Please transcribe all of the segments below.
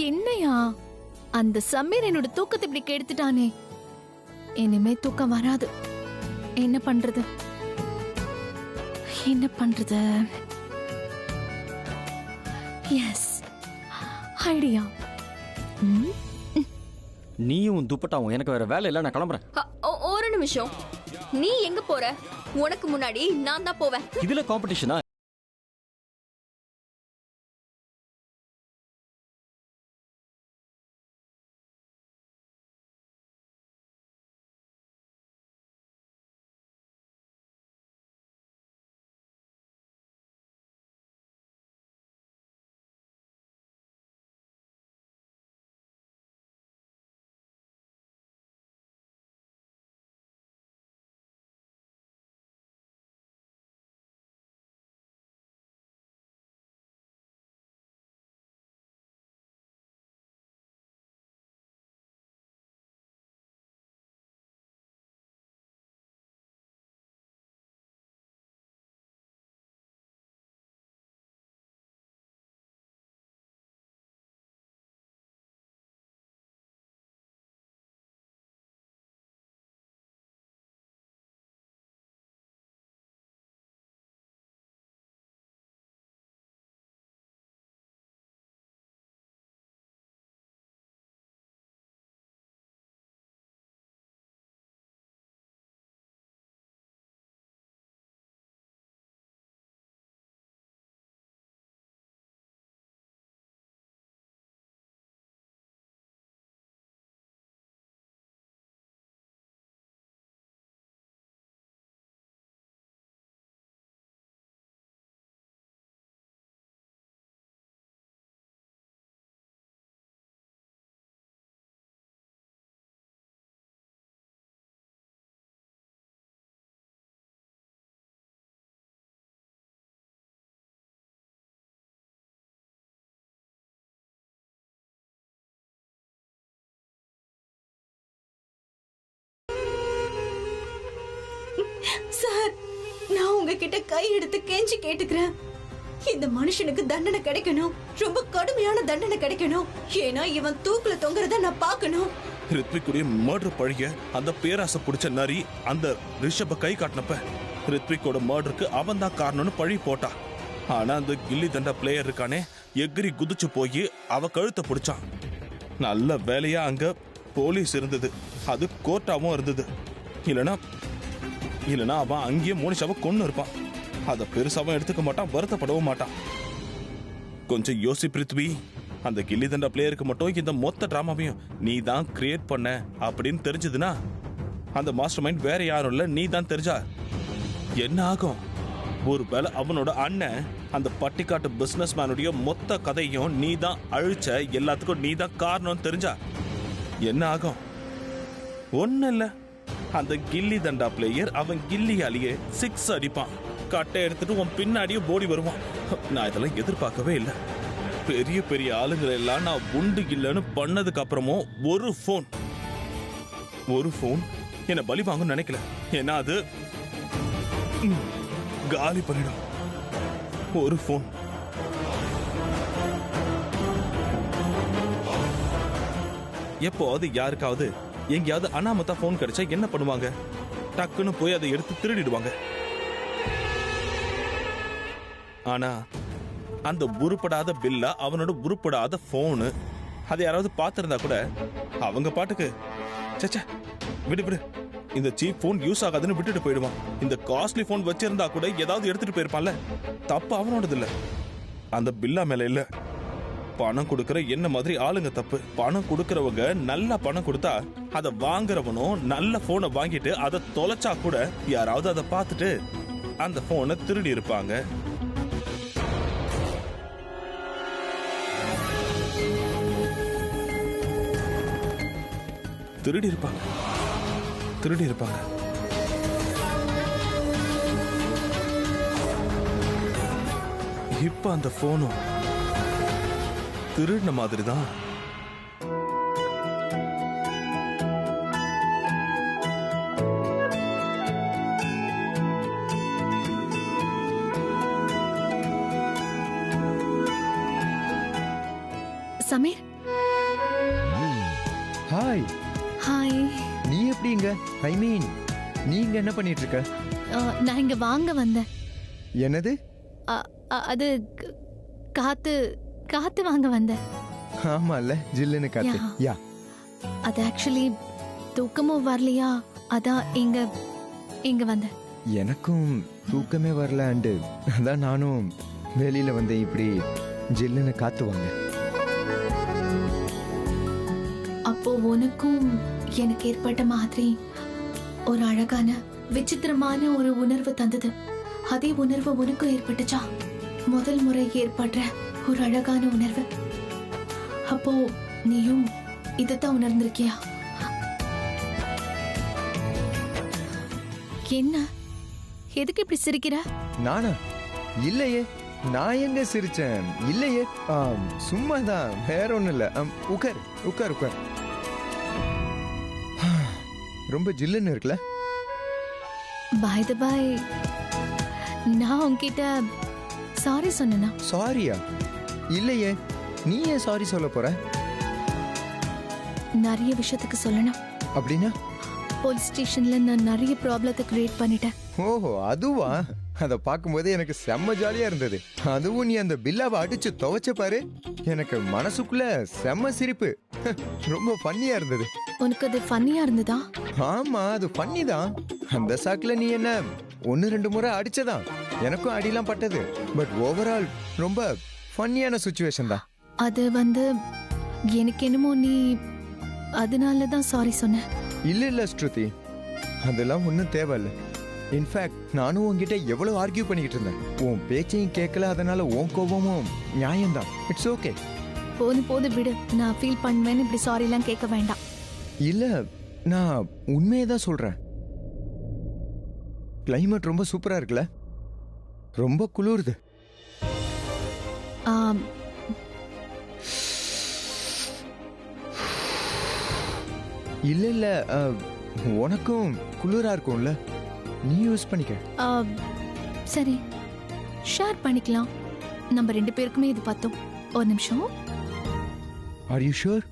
என்னையா? அந்த சமீர் என்னோட தூக்கத்தை இப்படி கெடுத்துட்டானே. இனிமே தூக்கம் வராது. என்ன பண்றது? என்ன பண்றது? Yes, idea. நீயும் துப்பட்டாவும் எனக்கு வேற வேலை இல்ல, நான் கிளம்புறேன். ஒரு நிமிஷம், நீ எங்க போற? உனக்கு முன்னாடி நான் தான் போவேன். இதுல காம்படிஷனா? சார், நான் உங்ககிட்ட கை எடுத்து கெஞ்சி கேட்டுக்கிறேன். இந்த மனுஷனுக்கு தண்டனை கிடைக்கணும், ரொம்ப கடுமையான தண்டனை கிடைக்கணும். ஏன்னா இவன் தூக்குல தொங்குறத நான் பார்க்கணும். ரித்விக்குடைய மர்டர் பழிய அந்த பேராசை பிடிச்ச நரி அந்த ரிஷப கை காட்டினப்ப ரித்விக்கோட மர்டருக்கு அவன் தான் காரணம்னு பழி போட்டா. ஆனா அந்த கில்லி தண்டா பிளேயர் இருக்கானே, எகிரி குதிச்சு போய் அவ கழுத்தை பிடிச்சான். நல்ல வேலையா அங்க போலீஸ் இருந்தது, அது கோர்ட்டாவும் இருந்தது. இல்லனா அவன் அங்கேயே மோனிஷாவை கொன்னு இருப்பான். அத பெருசாவும் எடுத்துக்க மாட்டான், வருத்தப்படவும் மாட்டான். கொஞ்சம் யோசி பிருத்வி, அந்த கில்லி தண்டா பிளேயருக்கு மட்டும் இந்த மொத்த டிராமாவையும் நீ தான் கிரியேட் பண்ண அப்படின்னு தெரிஞ்சதுன்னா, அந்த மாஸ்டர் மைண்ட் வேற யாரும் இல்ல, நீ தான் தெரிஞ்சா என்ன ஆகும்? ஒருவேளை அவனோட அண்ணன் அந்த பட்டிக்காட்டு பிசினஸ் மேனுடைய மொத்த கதையும் நீ தான் அழிச்ச, எல்லாத்துக்கும் நீ தான் காரணம் தெரிஞ்சா என்ன ஆகும்? ஒண்ணு இல்ல, அந்த கில்லி தண்டா பிளேயர் அவன் கில்லியாலேயே 6 அடிப்பான், கட்டை எடுத்துட்டு உன் பின்னாடியே ஓடி வருவான். நான் இதெல்லாம் எதிர்பார்க்கவே இல்லை. பெரிய பெரிய ஆளுங்களை எல்லாம் நான் உண்டு இல்லைன்னு பண்ணதுக்கு அப்புறமும் ஒரு போன் என்ன பலி வாங்கன்னு நினைக்கல. ஏன்னா அது காலி பண்ணிடும். ஒரு போன் எப்போ அது யாருக்காவது எங்கேயாவது அனாமத்தா போன் கிடைச்சா என்ன பண்ணுவாங்க? டக்குன்னு போய் அதை எடுத்து திருடிடுவாங்க. ஆனா அந்த உருப்படாத பில்ல அவனோட உருப்படாத போனு அதை யாராவது பார்த்திருந்தா கூட அவங்க பாட்டுக்கு சச்சா விடு இந்த சீப் போன் யூஸ் ஆகாதுன்னு விட்டுட்டு போயிடுவான். இந்த காஸ்ட்லி போன் வச்சிருந்தா கூட ஏதாவது எடுத்துட்டு போயிருப்பான்ல. தப்பு அவனோடது இல்ல, அந்த பில்லா மேல இல்ல. பணம் கொடுக்கற என்ன மாதிரி ஆளுங்க தப்பு. பணம் கொடுக்கறவங்க நல்ல பணம் கொடுத்தா அதை வாங்குறவனும் நல்ல போனை வாங்கிட்டு அதை தொலைச்சா கூட யாராவது அதை பார்த்துட்டு அந்த போனை திருடி இருப்பாங்க. திருடி இருப்பாங்க. இப்ப அந்த போனும் திருடின மாதிரி தான். சமீர், ஹாய். ஹாய். நீ எப்படிங்க? ஐ மீன், நீங்க என்ன பண்ணிட்டு இருக்க? நான் இங்க வாங்க வந்தேன். என்னது? அது காத்து காத்து வாங்க வந்தேன். ஆமால, ஜில்லுன்னு காத்து. யா. அது ஆக்சுவலி தூக்கமும் வரலையா, அதான் இங்க வந்தேன். எனக்கும் தூக்கமே வரல அண்டு அதான் நானும் வெளியில வந்தேன். இப்படி ஜில்லுன்னு காத்து வாங்க. அப்போ உனக்கும் எனக்கு ஏற்பட்ட மாதிரி ஒரு அழகான விசித்திரமான ஒரு உணர்வு தந்தது. அதே உணர்வு உனக்கும் ஏற்பட்டுச்சா? முதல் முறை ஏற்படுற ஒரு அழகான உணர்வு. அப்போ நீயும் இதைத்தான் உணர்ந்திருக்கியா? என்ன, எதுக்கு இப்படி சிரிக்கிற? நானா? இல்லையே, நான் எங்க சிரிச்சேன்? இல்லையே, சும்மாதான், வேற ஒண்ணும் இல்ல. உட்கார் உட்கார் உட்கார். ரொம்ப ஜில்லுன்னு இருக்குல்ல? பை தி பை, நான் உன்கிட்ட சாரி சொன்னா? சாரியா? இல்லையே, நீ ஏன் சாரி சொல்ல போற? நிறைய விஷயத்துக்கு சொல்லணும். அப்படின்னா? போலீஸ் ஸ்டேஷன்ல நான் நிறைய ப்ராப்ளத்தை கிரியேட் பண்ணிட்டேன். ஓஹோ, அதுவா? அதை பார்க்கும்போது எனக்கு செம்ம ஜாலியா இருந்தது. அதுவும் நீ அந்த பில்லாவை அடிச்சு துவைச்ச பாரு, எனக்கு மனசுக்குள்ள செம்ம சிரிப்பு. ரொம்ப ஃபன்னியா இருந்தது. உனக்கு அது ஃபன்னியா இருந்ததா? ஆமா, அது ஃபன்னி தான். அந்த சாக்குல நீ என்ன 1-2 முறை அடிச்சதான், எனக்கும் அடிலாம் பட்டது. பட் ஓவரால் ரொம்ப ஃபன்னியான சிச்சுவேஷன் தான். அது எனக்கு என்னமோ நீ அதனாலதான் சாரி சொன்ன. இல்ல ஸ்ருதி, அதெல்லாம் ஒன்றும் தேவையில்ல. இன்ஃபேக்ட் நானும் உன்கிட்ட எவ்வளவு ஆர்கியூ பண்ணிக்கிட்டு இருந்தேன். உன் பேச்சையும் கேட்கல, அதனால உன் கோபமும் நியாயம்தான். It's okay. போது விடு, நான் ஃபீல் பண்ணுவேன்னு இப்படி சாரி எல்லாம் கேட்க வேண்டாம். இல்ல, நான் உண்மையை தான் சொல்றேன். கிளைமேட் ரொம்ப சூப்பரா இருக்குல்ல? ரொம்ப குளிருது. இல்ல உனக்கும் குளிரா இருக்கும்ல, நீ யூஸ் பண்ணிக்க. சரி, ஷேர் பண்ணிக்கலாம். நம்ம 2 பேருக்குமே இது பத்தும். ஒரு நிமிஷம். Are you sure?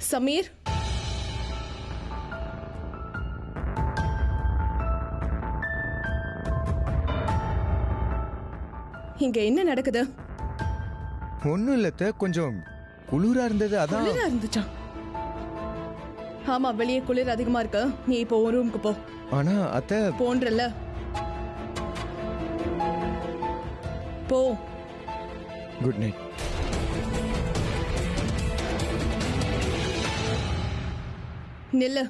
சமீர், இங்க என்ன நடக்குது? ஒண்ணும் இல்ல, கொஞ்சம் குளிரா இருந்தது, அதான். குளிரா இருந்துச்சா? ஆமா, வெளியே குளிர் அதிகமா இருக்கு. நீ இப்போ ஒரு ரூமுக்கு போ. ஆனா அத்தை போன்றல்ல, போ. Good night. நில்லு.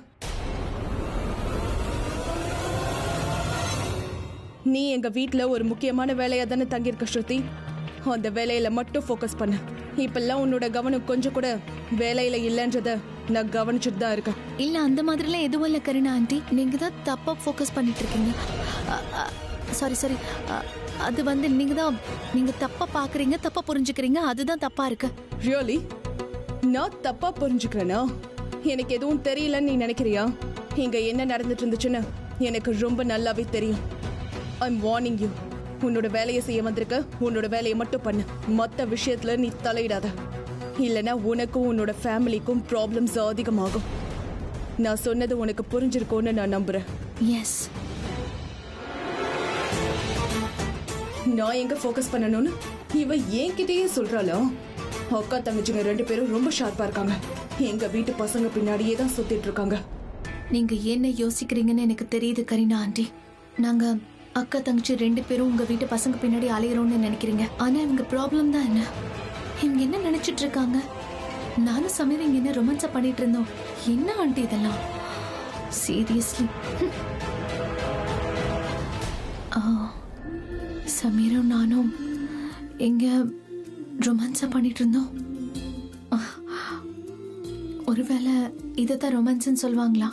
நீ எங்க வீட்ல ஒரு முக்கியமான வேலையா தானே தங்கியிருக்க ஸ்ருதி. அந்த வேலையில மட்டும் ஃபோக்கஸ் பண்ணு. இப்பெல்லாம் உன்னோட கவனம் கொஞ்சம் கூட வேலையில இல்லைன்றத நான் கவனிச்சுட்டு தான் இருக்கேன். இல்ல, அந்த மாதிரிலாம் எதுவும் இல்ல கருணா ஆண்டி. நீங்க தான் தப்பா ஃபோக்கஸ் பண்ணிட்டு இருக்கீங்க. சாரி, அது நீங்க தப்பா பாக்குறீங்க, தப்பா புரிஞ்சுக்கிறீங்க. அதுதான் தப்பா இருக்கு. ரியலி? நான் தப்பா புரிஞ்சுக்கிறேனா? எனக்கு எதுவும் தெரியலன்னு நீ நினைக்கிறியா? இங்க என்ன நடந்துட்டு இருந்துச்சுன்னு எனக்கு ரொம்ப நல்லாவே தெரியும். I'm warning you. உன்னோட வேலையை செய்ய வந்திருக்க, உன்னோட வேலையை மட்டும் பண்ணு. மத்த விஷயத்துல நீ தலையிடாத. இல்லனா உனக்கும் உன்னோட ஃபேமிலிக்கும் ப்ராப்ளம்ஸ் அதிகமாகும். நான் சொன்னது உனக்கு புரிஞ்சிருக்கும்னு நான் நம்புறேன். எஸ். நான் எங்க ஃபோக்கஸ் பண்ணணும்னு இவ என்கிட்டயே சொல்றாளா? அக்கா தங்கச்சிங்க 2 பேரும் ரொம்ப ஷார்ப்பா இருக்காங்க. எங்க வீட்டு பசங்க பின்னாடியே தான் சுத்திட்டு இருக்காங்க. நீங்க என்ன யோசிக்கிறீங்கன்னு எனக்கு தெரியுது கரீனா ஆண்டி. நாங்க அக்கா தங்கச்சி 2 பேரும் உங்க வீட்டு பசங்க பின்னாடி அலையிறோம்னு நினைக்கிறீங்க. ஆனா இவங்க ப்ராப்ளம் தான் என்ன? இவங்க என்ன நினைச்சிட்டு இருக்காங்க? நானும் சமீர் இங்க என்ன ரொமான்ஸா பண்ணிட்டு இருந்தோம். என்ன ஆண்டி இதெல்லாம்? சீரியஸ்லி. சமீரும் நானும் எங்க ரொமான்ஸா பண்ணிட்டு இருந்தோம். ஒருவேளை இதைத்தான் ரொமான்ஸ்ன்னு சொல்லுவாங்களா?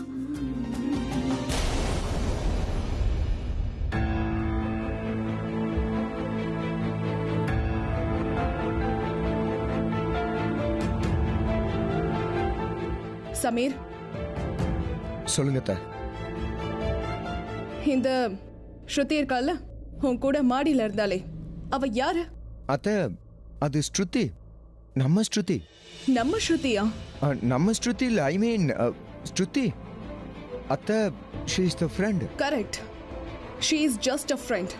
சமீர், சொல்லுங்க அத்தை. இந்த ஸ்ருதி இருக்கால, உன் கூட மாடியில இருந்தாலே, அவ யாரு? அத்தை, அது ஸ்ருதி. நம்ம ஸ்ருதி. நம்ம ஸ்ருதியா? நம்ம ஸ்ருதி இல்ல, ஐ மீன் ஸ்ருதி. அத்தை, she is the friend. Correct. She is just a friend.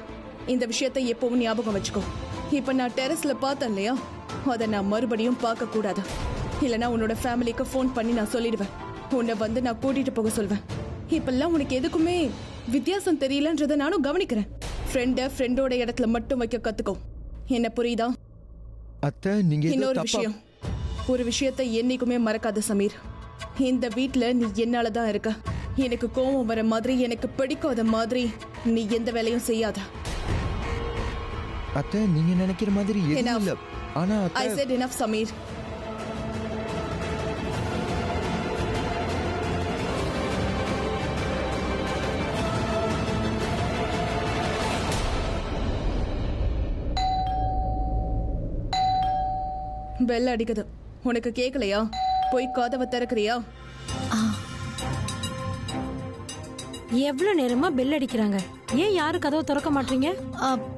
இந்த விஷயத்தை எப்பவும் ஞாபகம் வச்சுக்கோ. இப்ப நான் டெரஸ்ல பார்த்தேன் இல்லையா, அதை நான் மறுபடியும் பார்க்க கூடாது. இல்லைன்னா உன்னோட ஃபேமிலிக்கு ஃபோன் பண்ணி நான் சொல்லிடுவேன். உன்னை வந்து நான் கூட்டிட்டு போக சொல்வேன். இப்பெல்லாம் உனக்கு எதுக்குமே வித்தியாசம் தெரியலன்றதை நானும் கவனிக்கிறேன். ஃப்ரெண்டோட இடத்துல மட்டும் வைக்க கத்துக்கோ. என்ன புரியுதா? அத்தை, நீங்க இன்னொரு விஷயம், ஒரு விஷயத்தை என்னைக்குமே மறக்காத சமீர். இந்த வீட்ல நீ என்னாலதான் இருக்க. எனக்கு கோபம் வர மாதிரி, எனக்கு பிடிக்காத மாதிரி நீ எந்த வேலையும் செய்யாத. அத்தை, நீங்க நினைக்கிற மாதிரி எதுவும் இல்ல. ஆனா I said enough, Sameer. Bell அடிக்குது. உனக்கு கேட்கலையா? போய் கதவை திறக்கறியா? எவ்வளவு நேரமா பெல் அடிக்கிறாங்க, ஏன் யாரும் கதவை திறக்க மாட்டீங்க?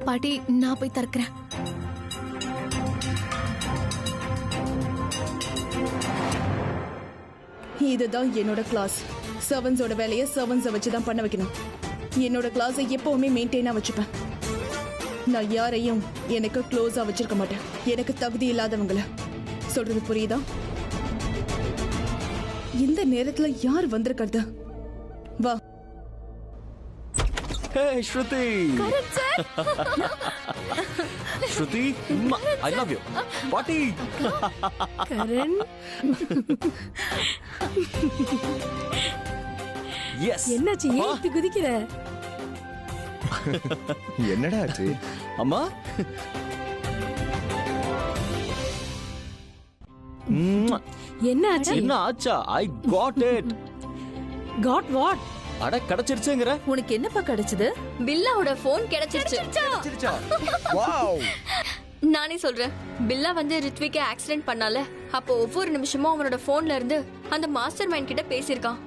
பாட்டி, நான் போய் திறக்கிறேன். இதுதான் என்னோட கிளாஸ். சர்வன்ஸோட வேலையை சர்வன்ஸை வச்சுதான் பண்ண வைக்கணும். என்னோட கிளாஸை எப்பவுமே மெயின்டைனா வச்சுப்பேன். நான் யாரையும் எனக்கு க்ளோஸா வச்சிருக்க மாட்டேன். எனக்கு தகுதி இல்லாதவங்கள. சொல்றது புரியுதா? இந்த நேரத்துல யார் வந்திருக்கிறது? வா. ஹே ஸ்ருதி. ஸ்ருதி, ஐ லவ் யூ. பாட்டி. கரண், எஸ். என்னாச்சு? ஏன் இப்படி குதிக்கிற? என்னடா ஆச்சு? அம்மா, என்னாச்சு? என்ன ஆச்சா? I got it. Got what? அட, கிடைச்சிருச்சுங்கற. உனக்கு என்னப்பா கிடைச்சது? பில்லாவோட போன் கிடைச்சிருச்சு. வாவ். நானே சொல்றேன். பில்லா வந்து ரித்விக்கு ஆக்சிடென்ட் பண்ணால, அப்போ ஒவ்வொரு நிமிஷமும் அவனோட போன்ல இருந்து அந்த மாஸ்டர் மைண்ட் கிட்ட பேசியிருக்கான்.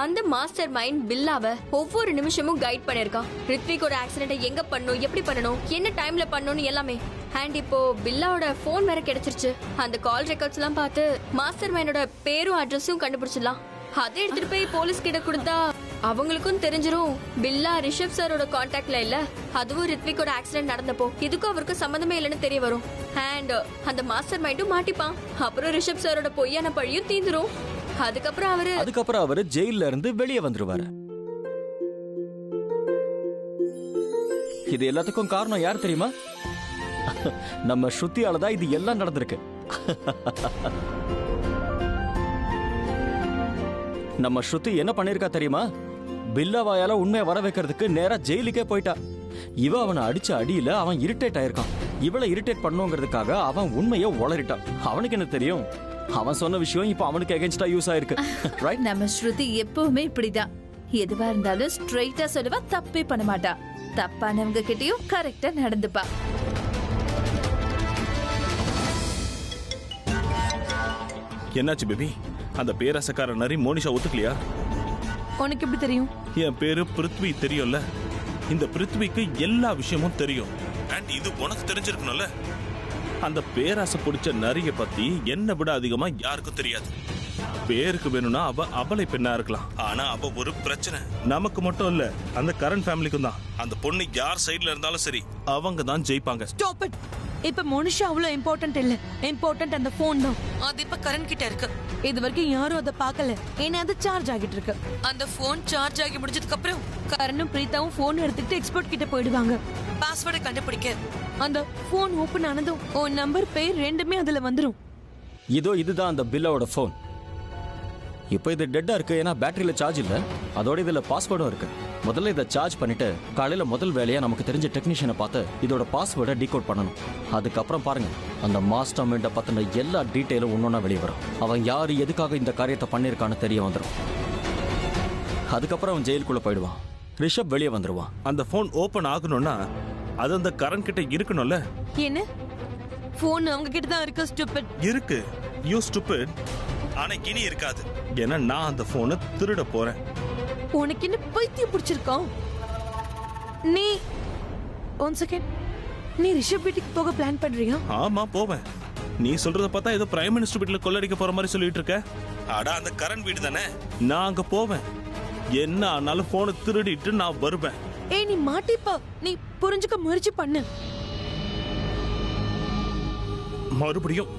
அந்த மாஸ்டர் மைண்ட் பில்லாவை ஒவ்வொரு நிமிஷமும் கைட் பண்ணிருக்கான். ரித்விக்கோட ஆக்சிடென்ட்டை எங்க பண்ணணும், எப்படி பண்ணணும், என்ன டைம்ல பண்ணணும்னு எல்லாமே. அண்ட் இப்போ பில்லாவோட போன் வேற கிடைச்சிருச்சு. அந்த கால் ரெக்கார்ட்ஸ் எல்லாம் பார்த்து மாஸ்டர் மைண்டோட பேரும் அட்ரஸும் கண்டுபிடிச்சிடலாம். அதை எடுத்துட்டு போய் போலீஸ் கிட்ட கொடுத்தா அவங்களுக்கும் தெரிஞ்சிரும் பில்லா ரிஷப் சாரோட கான்டாக்ட்ல இல்ல. அதுவும் ரித்விக்கோட ஆக்சிடென்ட் நடந்தப்போ இதுக்கும் அவருக்கு சம்பந்தமே இல்லைன்னு தெரிய வரும். அண்ட் அந்த மாஸ்டர் மைண்டும் மாட்டிப்பான். அப்புறம் ரிஷப் சாரோட பொய்யான பழியும் தீந்துரும். அதுக்கப்புறம் அவரு ஜெயில இருந்து வெளியே வந்துருவாரு. இது எல்லாத்துக்கும் காரணம் யார் தெரியுமா? நம்ம ஸ்ருதியால தான் இது எல்லாம் நடந்திருக்கு. நம்ம ஸ்ருதி என்ன பண்ணிருக்கா தெரியுமா? பில்லாவாயால உண்மையை வர வைக்கிறதுக்கு நேரா ஜெயிலுக்கே போயிட்டா. இவ அவனை அடிச்ச அடியில அவன் இரிட்டேட் ஆயிருக்கான். இவளை இரிட்டேட் பண்ணுங்கிறதுக்காக அவன் உண்மையை உளறிட்டான். அவனுக்கு என்ன தெரியும்? அவன் சொன்ன விஷயம் இப்ப அவனுக்கு அகைன்ஸ்டா யூஸ் ஆயிருக்கு. ரைட்? நம்ம ஸ்ருதி எப்பவுமே இப்படிதான். எதுவா இருந்தாலும் ஸ்ட்ரைட்டா சொல்லுவா, தப்பே பண்ண மாட்டா. தப்பானவங்க கிட்டயும் கரெக்டா நடந்துப்பா. என்னாச்சு பேபி? அந்த பேரசக்கார நரி மோனிஷா ஒத்துக்கலையா? உனக்கு எப்படி தெரியும்? என் பேரு பிருத்வி, தெரியும்ல? இந்த பிருத்விக்கு எல்லா விஷயமும் தெரியும். அண்ட் இது உனக்கு தெரிஞ்சிருக்கணும்ல? அந்த பேராசை பிடிச்ச நரிய பத்தி என்னை விட அதிகமா யாருக்கும் தெரியாது. பேருக்கு வேணும்னா அவ அபலை பெண்ணா இருக்கலாம். ஆனா அவ ஒரு பிரச்சனை. நமக்கு மட்டும் இல்ல, அந்த கரண் ஃபேமிலிக்கும் தான். அந்த பொண்ணு யார் சைடுல இருந்தாலும் சரி, அவங்க தான் ஜெயிப்பாங்க. Stop it. இப்ப மனுஷா அவ்வளவு இம்பார்ட்டன்ட் இல்ல. இம்பார்ட்டன்ட் அந்த போன் தான். அது இப்ப கரண் கிட்ட இருக்கு. இது வரைக்கும் யாரும் அதை பார்க்கல. ஏன்னா அது சார்ஜ் ஆகிட்டு இருக்கு. அந்த போன் சார்ஜ் ஆகி முடிஞ்சதுக்கு அப்புறம் கரணும் பிரீதாவும் போன் எடுத்துட்டு எக்ஸ்பர்ட் கிட்ட போயிடுவாங்க. பாஸ்வேர்டை கண்டுபிடிக்க அந்த போன் ஓபன் ஆனதும் உன் நம்பர், பேர் ரெண்டுமே அதுல வந்துரும். இதுதான் அந்த பில்லாவோட போன். இப்போ இது டெட்டா இருக்கு, ஏன்னா பேட்டரியில சார்ஜ் இல்ல. அதோட இதுல பாஸ்வேர்டும் இருக்கு. முதல்ல இதை சார்ஜ் பண்ணிட்டு காலையில முதல் வேலையா நமக்கு தெரிஞ்ச டெக்னீஷியனை பார்த்து இதோட பாஸ்வேர்டை டீகோட் பண்ணணும். அதுக்கப்புறம் பாருங்க, அந்த மாஸ்டர் மைண்ட பத்தின எல்லா டீட்டெயிலும் ஒன்னொன்னா வெளியே வரும். அவன் யாரு, எதுக்காக இந்த காரியத்தை பண்ணிருக்கான்னு தெரிய வந்துடும். அதுக்கப்புறம் அவன் ஜெயிலுக்குள்ள போயிடுவான். ரிஷப் வெளியே வந்துருவான். அந்த போன் ஓபன் ஆகணும்னா அது அந்த கரண் கிட்ட இருக்கணும்ல? என்ன போன் அவங்க கிட்ட தான் இருக்கு? ஸ்டூபிட். இருக்கு. You stupid. ஆனா இனி இருக்காது. ஏன்னா நான் அந்த போனை திருட போறேன். உனக்கு என்ன பைத்தியம் பிடிச்சிருக்கோம்? நீ ஒன் செகண்ட், நீ ரிஷப் வீட்டுக்கு போக பிளான் பண்றியா? ஆமா போவேன். நீ சொல்றத பார்த்தா ஏதோ பிரைம் மினிஸ்டர் வீட்டுல கொள்ளடிக்க போற மாதிரி சொல்லிட்டு இருக்க. அட அந்த கரண் வீடு தானே, நான் அங்க போவேன். என்ன ஆனாலும் போனை திருடிட்டு நான் வருவேன். ஏய் நீ மாட்டிப்பா, நீ புரிஞ்சுக்க முயற்சி பண்ணு. மறுபடியும்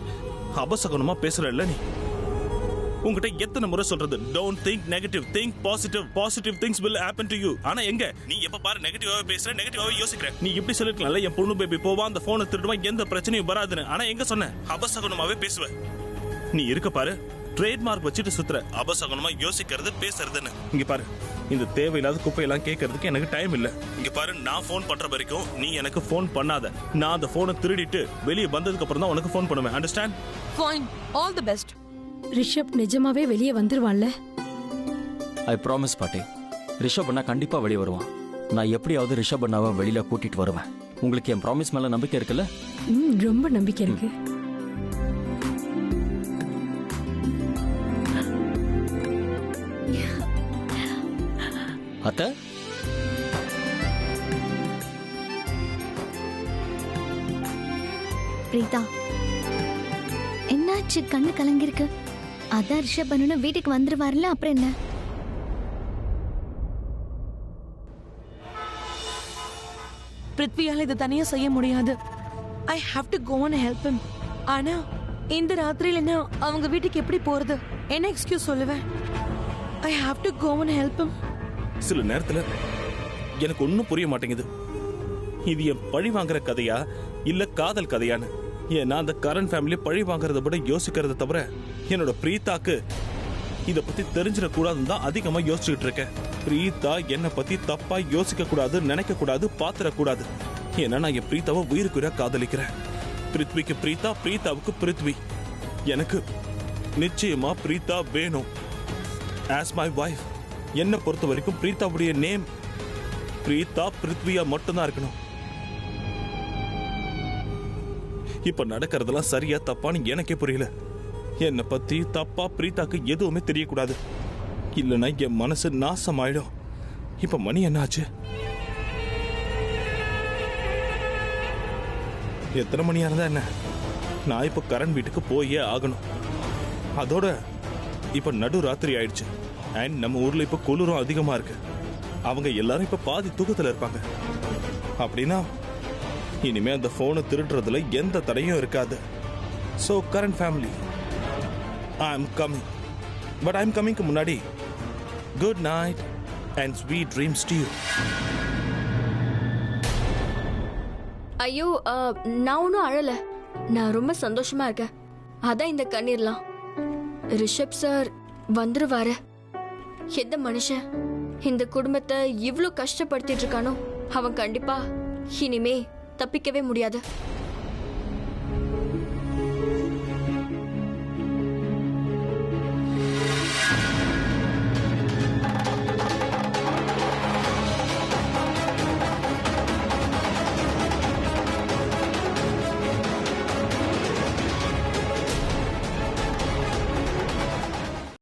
அபசகுனமா பேசுறல்ல நீ. உங்ககிட்ட எத்தனை முறை சொல்றது, don't think negative, think positive, positive things will happen to you. ஆனா எங்க நீ எப்ப பாரு நெகட்டிவாவே பேசுற, நெகட்டிவாவே யோசிக்கிற. நீ இப்படி சொல்லிருக்கல, என் பொண்ணு பேபி போவா, அந்த போனை திருடுவான், எந்த பிரச்சனையும் வராதுன்னு. ஆனா எங்க சொன்ன, அபசகுனமாவே பேசுவ. நீ இருக்க பாரு, ட்ரேட்மார்க் வச்சுட்டு சுத்துற, அபசகுனமா யோசிக்கிறது பேசுறதுன்னு. இங்க பாரு, இந்த தேவையில்லாத குப்பையெல்லாம் கேட்கறதுக்கு எனக்கு டைம் இல்ல. இங்க பாரு, நான் போன் பண்ற வரைக்கும் நீ எனக்கு போன் பண்ணாத. நான் அந்த போனை திருடிட்டு வெளியே வந்ததுக்கு அப்புறம் தான் உனக்கு போன் பண்ணுவேன். Understand? Fine, all the best. Rishabh நிஜமாவே வெளியே வந்துருவான்ல? ஐ ப்ராமிஸ் பாட்டி, ரிஷப் அண்ணா கண்டிப்பா வெளியே வருவான். நான் எப்படியாவது ரிஷப் அண்ணாவை வெளியில கூட்டிட்டு வருவேன். உங்களுக்கு என் ப்ராமிஸ் மேல நம்பிக்கை இருக்குல்ல? ரொம்ப நம்பிக்கை இருக்கு. அத்தை, பிரீதா, என்னாச்சு? கண்ணு கலங்கிருக்கு. அதான் ரிஷப் பண்ணணும் வீட்டுக்கு வந்துருவாருல, அப்புறம் என்ன? பிருத்வியால இதை தனியா செய்ய முடியாது. I have to go and help him. ஆனா இந்த ராத்திரியில நான் அவங்க வீட்டுக்கு எப்படி போறது? என்ன எக்ஸ்கியூஸ் சொல்லுவேன்? I have to go and help him. சில நேரத்துல எனக்கு ஒன்னும் புரிய மாட்டேங்குது. இது என் பழி வாங்குற கதையா இல்ல காதல் கதையான்னு. ஏன்னா அந்த கரண் ஃபேமிலி பழி வாங்குறத விட யோசிக்கிறத தவிர என்னோட பிரீதாக்கு இத பத்தி தெரிஞ்சிட கூடாதுன்னு தான் அதிகமா யோசிச்சுட்டு இருக்கேன். பிரீதா என்ன பத்தி தப்பா யோசிக்க கூடாது, நினைக்க கூடாது, பாத்திர கூடாது. ஏன்னா நான் என் பிரீதாவை உயிருக்குறா காதலிக்கிறேன். பிருத்விக்கு பிரீதா, பிரீதாவுக்கு பிருத்வி. எனக்கு நிச்சயமா பிரீதா வேணும் as my wife. என்ன பொறுத்த வரைக்கும் பிரீதாவுடைய நேம் பிரீதா பிருத்வியா மட்டும்தான் இருக்கணும். இப்ப நடக்கிறதெல்லாம் சரியா தப்பான்னு எனக்கே புரியல. என்னை பத்தி தப்பா பிரீதாக்கு எதுவுமே தெரியக்கூடாது, இல்லைன்னா என் மனசு நாசம் ஆயிடும். இப்ப மணி என்ன ஆச்சு? எத்தனை மணியா இருந்தா என்ன? நான் இப்ப கரண் வீட்டுக்கு போயே ஆகணும். அதோட இப்ப நடு ராத்திரி ஆயிடுச்சு. அண்ட் நம்ம ஊர்ல இப்ப குளிரும் அதிகமா இருக்கு. அவங்க எல்லாரும் இப்ப பாதி தூக்கத்துல இருப்பாங்க. அப்படின்னா இனிமே அந்த போனை திருடுறதுல எந்த தடையும் இருக்காது. So Karan family, I am coming. But I am கமிங்க்கு முன்னாடி good night and sweet dreams to you. ஐயோ, நான் ஒன்றும் அழல. நான் ரொம்ப சந்தோஷமா இருக்கேன். அதான் இந்த கண்ணீர்லாம். ரிஷப் சார் வந்துருவாரு. எந்த மனுஷன் இந்த குடும்பத்தை இவ்ளோ கஷ்டப்படுத்திட்டு இருக்கானோ அவன் கண்டிப்பா இனிமே தப்பிக்கவே முடியாது.